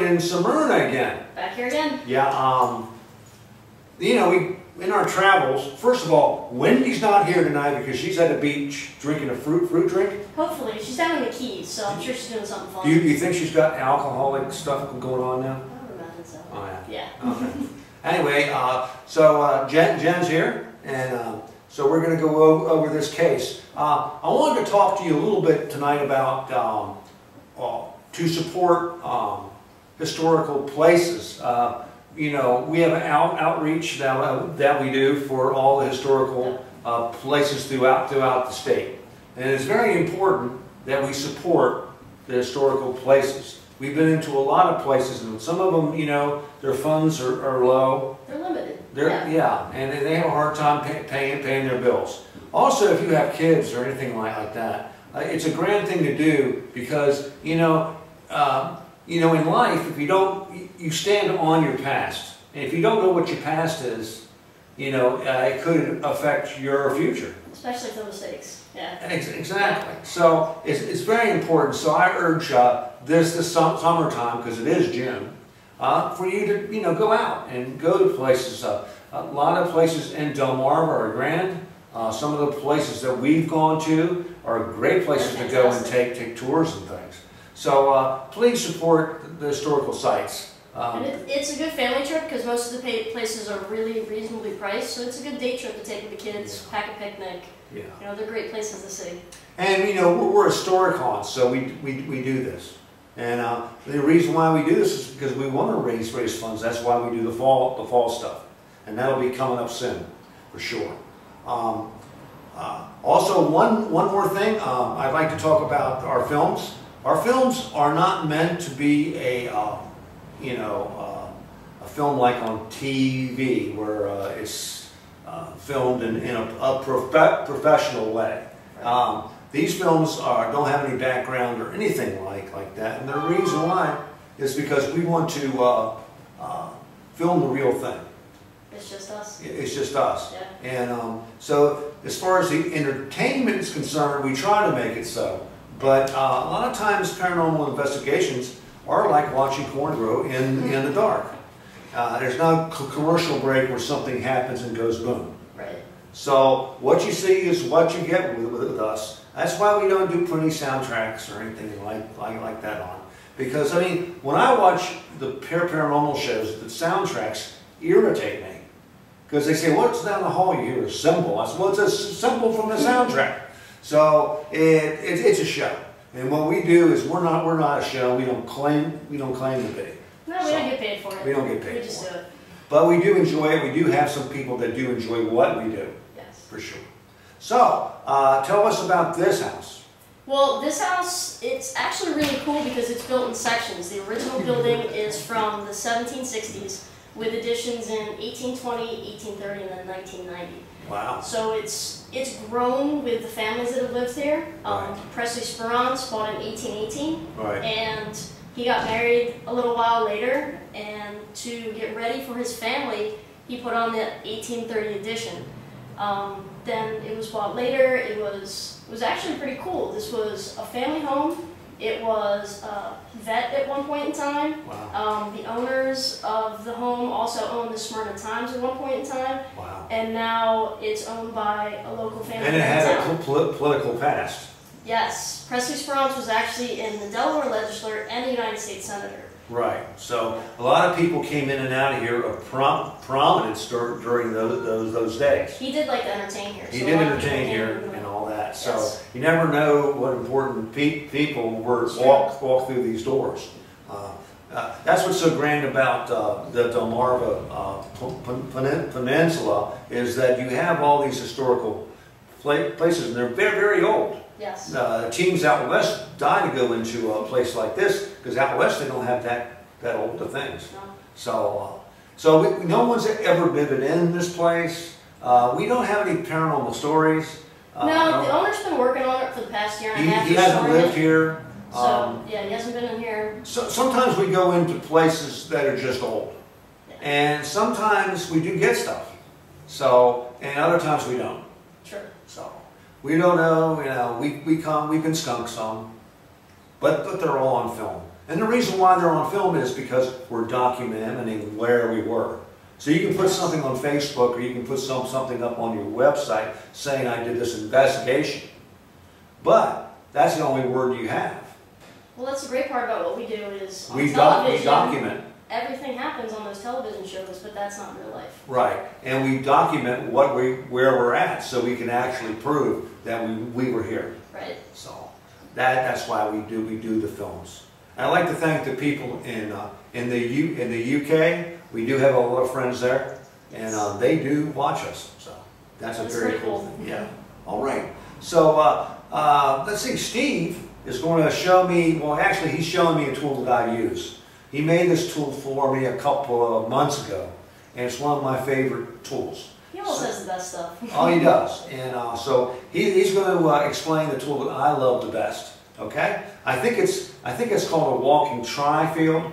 in Smyrna again. Back here again. Yeah. You know, in our travels, first of all, Wendy's not here tonight because she's at the beach drinking a fruit drink. Hopefully. She's down in the Keys, so I'm sure she's doing something fun. Do you think she's got alcoholic stuff going on now? I would imagine so. Oh, yeah. Yeah. Okay. Anyway, so Jen's here, and so we're going to go over this case. I wanted to talk to you a little bit tonight about to support historical places. You know, we have an outreach that we do for all the historical places throughout the state. And it's very important that we support the historical places. We've been into a lot of places, and some of them, you know, their funds are low. They're limited. Yeah, and they have a hard time paying their bills. Also, if you have kids or anything like that, it's a grand thing to do because, you know, in life, if you don't, you stand on your past. And if you don't know what your past is, you know, it could affect your future. Especially if they're mistakes. Yeah. Exactly. So it's very important. So I urge this summertime, because it is June, for you to, you know, go out and go to places. A lot of places in Delmarva are grand. Some of the places that we've gone to are great places to go and take tours and things. So please support the historical sites. And it's a good family trip because most of the places are really reasonably priced. So it's a good day trip to take with the kids, pack a picnic. Yeah. You know, they're great places to see. And you know, we're historicons, so we do this. And the reason why we do this is because we want to raise funds. That's why we do the fall stuff, and that'll be coming up soon, for sure. Also, one more thing, I'd like to talk about our films. Our films are not meant to be a film like on TV where it's filmed in a professional way. These films don't have any background or anything like that, and the reason why is because we want to film the real thing. It's just us. It's just us. Yeah. And so as far as the entertainment is concerned, we try to make it so. But a lot of times paranormal investigations are like watching corn grow in the dark. There's no commercial break where something happens and goes boom. Right. So what you see is what you get with us. That's why we don't do pretty soundtracks or anything like that on. Because, I mean, when I watch the paranormal shows, the soundtracks irritate me. Because they say, what's down the hall? You hear a cymbal. I said, well, it's a cymbal from the soundtrack. So it's a show. And what we do is we're not a show. We don't claim to be. No, we don't get paid for it. We don't get paid for it. We just do it. But we do enjoy it. We do have some people that do enjoy what we do. Yes. For sure. So, tell us about this house. Well, this house, it's actually really cool because it's built in sections. The original building is from the 1760s with additions in 1820, 1830, and then 1990. Wow. So it's grown with the families that have lived here. Right. Presley Spruance bought it in 1818. Right. And he got married a little while later, and to get ready for his family, he put on the 1830 edition. Then it was bought later. It was actually pretty cool. This was a family home. It was a vet at one point in time. Wow. The owners of the home also owned the Smyrna Times at one point in time. Wow. And now it's owned by a local family. And it had a political past. Yes. Presley Spruance was actually in the Delaware legislature and the United States Senator. Right. So a lot of people came in and out of here of prominence during those days. He did like to entertain here. He did entertain here and all that. So yes. You never know what important people walk through these doors. That's what's so grand about the Delmarva Peninsula is that you have all these historical places, and they're very, very old. Yes. Teams out west die to go into a place like this because out west they don't have that old of things. No. So no one's ever been in this place. We don't have any paranormal stories. No, the owner's been working on it for the past year and a half. He hasn't lived here. So yeah, he hasn't been in here. So sometimes we go into places that are just old, yeah. And sometimes we do get stuff. So and other times we don't. Sure. So. We don't know, you know, we've been skunked some, but they're all on film. And the reason why they're on film is because we're documenting where we were. So you can put something on Facebook or you can put something up on your website saying I did this investigation. But that's the only word you have. Well, that's the great part about what we do is on We television, document. everything happens on those television shows, but that's not real life. Right. And we document where we're at so we can actually prove that we were here. Right. So that's why we do the films. And I'd like to thank the people in the UK. We do have a lot of friends there, and they do watch us. So that's a very cool thing. Yeah. All right. So let's see. Steve is going to show me. Well, actually, he's showing me a tool that I use. He made this tool for me a couple of months ago, and it's one of my favorite tools. He always says the best stuff. Oh, he does. And so he's going to explain the tool that I love the best. Okay? I think it's called a walking tri-field.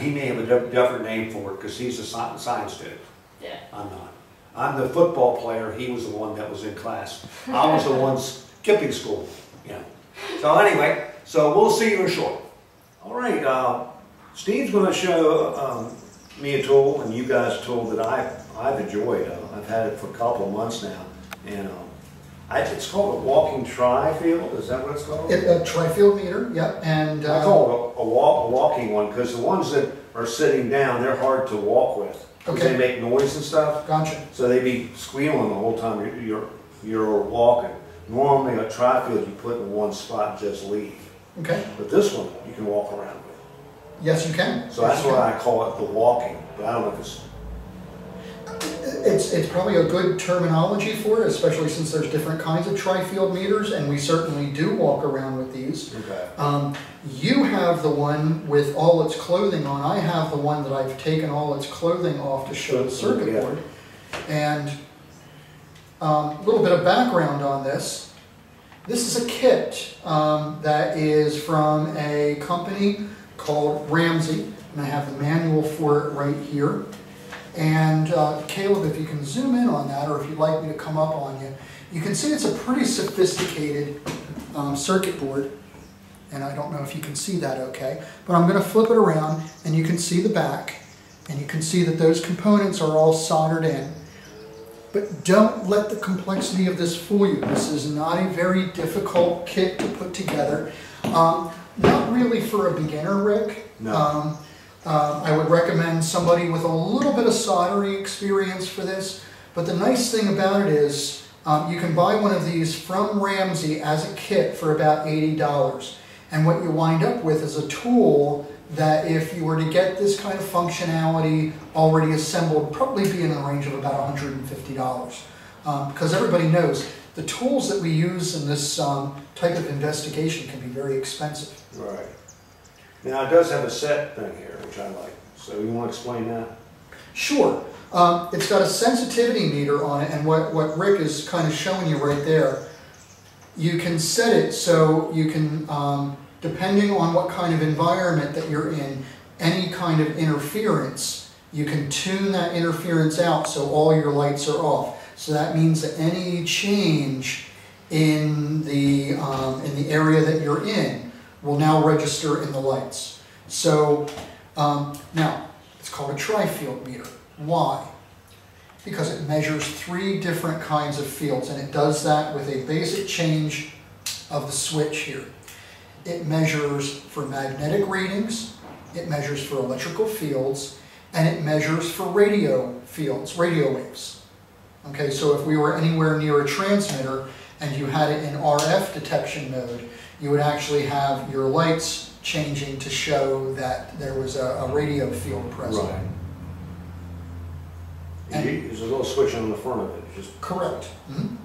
He may have a different name for it because he's a science student. Yeah. I'm not. I'm the football player. He was the one that was in class. I was the one skipping school. Yeah. So anyway, so we'll see you in short. All right. Steve's going to show me a tool and you guys a tool that I've enjoyed. I've had it for a couple of months now, and it's called a walking tri-field. Is that what it's called? A tri-field meter. Yep. And I call it a walking one because the ones that are sitting down, they're hard to walk with. Okay. They make noise and stuff. Gotcha. So they be squealing the whole time you're walking. Normally a tri-field you put in one spot and just leave. Okay. But this one you can walk around with. Yes, you can. So that's why I call it the walking. But I don't know if it's... It's probably a good terminology for it, especially since there's different kinds of tri-field meters, and we certainly do walk around with these. Okay. You have the one with all its clothing on. I have the one that I've taken all its clothing off to show the circuit board. And a little bit of background on this. This is a kit that is from a company called Ramsey, and I have the manual for it right here. And Caleb, if you can zoom in on that, or if you'd like me to come up on you, you can see it's a pretty sophisticated circuit board. And I don't know if you can see that okay, but I'm going to flip it around and you can see the back, and you can see that those components are all soldered in. But don't let the complexity of this fool you. This is not a very difficult kit to put together. Not really for a beginner, Rick. No. I would recommend somebody with a little bit of soldering experience for this. But the nice thing about it is you can buy one of these from Ramsey as a kit for about $80. And what you wind up with is a tool that if you were to get this kind of functionality already assembled, would probably be in the range of about $150. Because everybody knows the tools that we use in this type of investigation can be very expensive. Right. Now it does have a set thing here, which I like. So you want to explain that? Sure. It's got a sensitivity meter on it, and what Rick is kind of showing you right there, you can set it so you can, depending on what kind of environment that you're in, any kind of interference, you can tune that interference out so all your lights are off. So that means that any change in the area that you're in will now register in the lights. So now, it's called a tri-field meter. Why? Because it measures 3 different kinds of fields, and it does that with a basic change of the switch here. It measures for magnetic readings, it measures for electrical fields, and it measures for radio fields, radio waves. Okay, so if we were anywhere near a transmitter and you had it in RF detection mode, you would actually have your lights changing to show that there was a radio field present. Right. There's a little switch on the front of it. Just correct. Mm-hmm.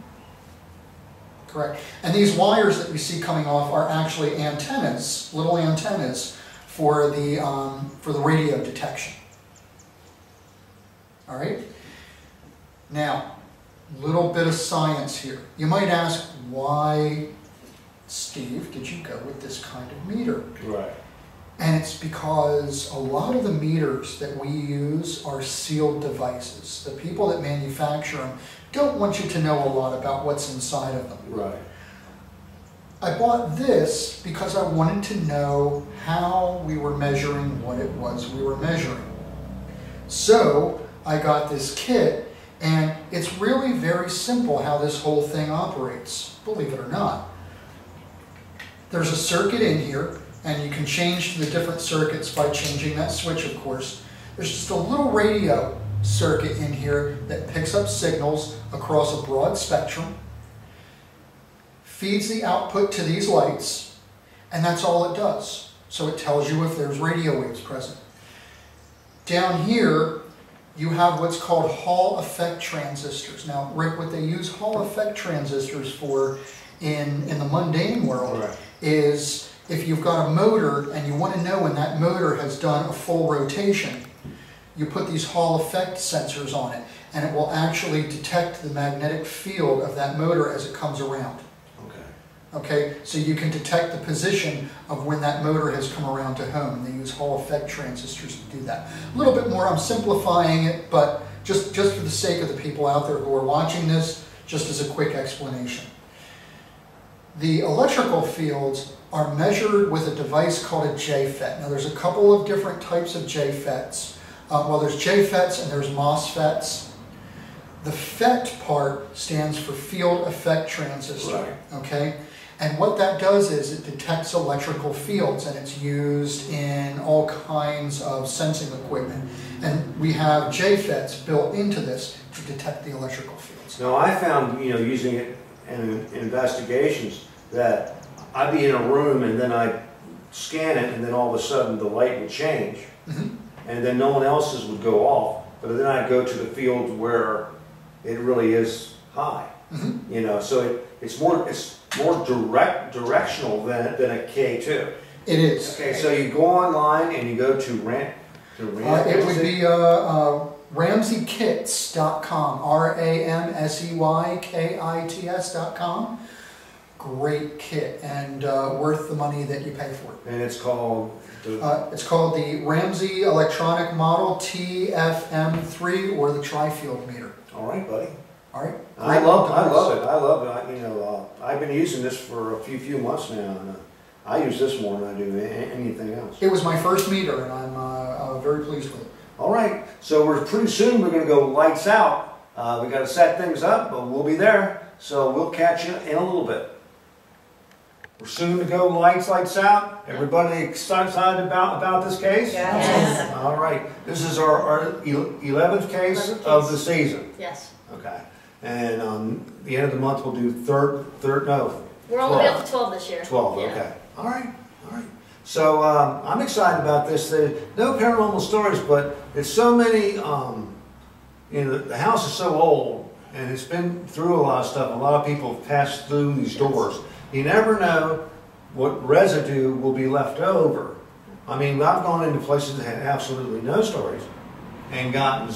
Correct. And these wires that you see coming off are actually antennas, little antennas for the radio detection. All right. Now, little bit of science here. You might ask, why, Steve, did you go with this kind of meter? right. And it's because a lot of the meters that we use are sealed devices. The people that manufacture them don't want you to know a lot about what's inside of them. Right. I bought this because I wanted to know how we were measuring what it was we were measuring. So I got this kit, and it's really very simple how this whole thing operates, believe it or not. There's a circuit in here, and you can change the different circuits by changing that switch, of course. There's just a little radio circuit in here that picks up signals across a broad spectrum, feeds the output to these lights, and that's all it does. So it tells you if there's radio waves present. Down here, you have what's called Hall effect transistors. Now, Rick, what they use Hall effect transistors for in the mundane world is if you've got a motor and you want to know when that motor has done a full rotation, you put these Hall effect sensors on it, and it will actually detect the magnetic field of that motor as it comes around. Okay, so you can detect the position of when that motor has come around to home, and they use Hall effect transistors to do that. A little bit more, I'm simplifying it, but just for the sake of the people out there who are watching this, just as a quick explanation. The electrical fields are measured with a device called a JFET. Now there's a couple of different types of JFETs. Well, there's JFETs and there's MOSFETs. The FET part stands for field effect transistor, okay? And what that does is it detects electrical fields, and it's used in all kinds of sensing equipment. And we have JFETs built into this to detect the electrical fields. Now I found, using it in investigations, that I'd be in a room and then I'd scan it, and then all of a sudden the light would change. And then no one else's would go off, but then I'd go to the field where it really is high. So it's more directional than a K2. It is. Okay, so you go online and you go to it would be RamseyKits.com, RamseyKits.com. Great kit, and worth the money that you pay for it. And it's called? It's called the Ramsey Electronic Model TFM3, or the Tri-Field meter. All right, buddy. All right. I love it. I've been using this for a few months now, and I use this more than I do anything else. It was my first meter, and I'm very pleased with it. All right, so pretty soon we're going to go lights out. We got to set things up, but we'll be there. So we'll catch you in a little bit. We're soon to go lights out. Everybody excited about this case? Yes. All right. This is our 11th case of the season. Yes. Okay. And the end of the month we'll do no. We're only up to 12 this year. 12, okay. All right. So I'm excited about this. No paranormal stories, but it's so many, the house is so old, and it's been through a lot of stuff. A lot of people have passed through these doors. You never know what residue will be left over. I mean, I've gone into places that had absolutely no stories and gotten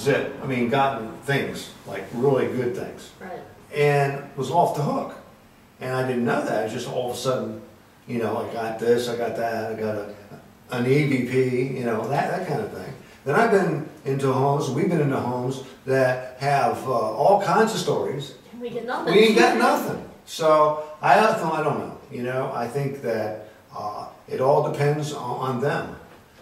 things, like really good things. Right. And was off the hook. And I didn't know that. It's just all of a sudden, I got this, I got that, I got an EVP, that kind of thing. Then I've been into homes, we've been into homes that have all kinds of stories. We get nothing. We ain't got nothing. So I don't know. I think that it all depends on them.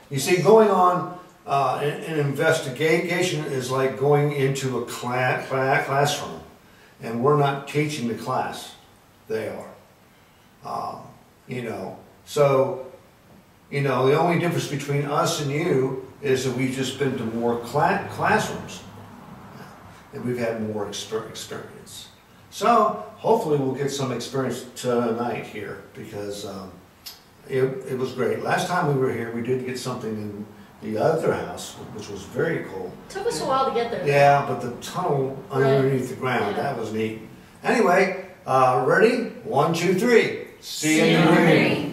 You see, going on an investigation is like going into a classroom, and we're not teaching the class; they are. So the only difference between us and you is that we've just been to more classrooms, and we've had more experience. So hopefully we'll get some experience tonight here, because it was great. Last time we were here, we did get something in the other house, which was very cool. It took us a while to get there. Yeah, but the tunnel underneath the ground, that was neat. Anyway, ready? 1, 2, 3. See you in the green.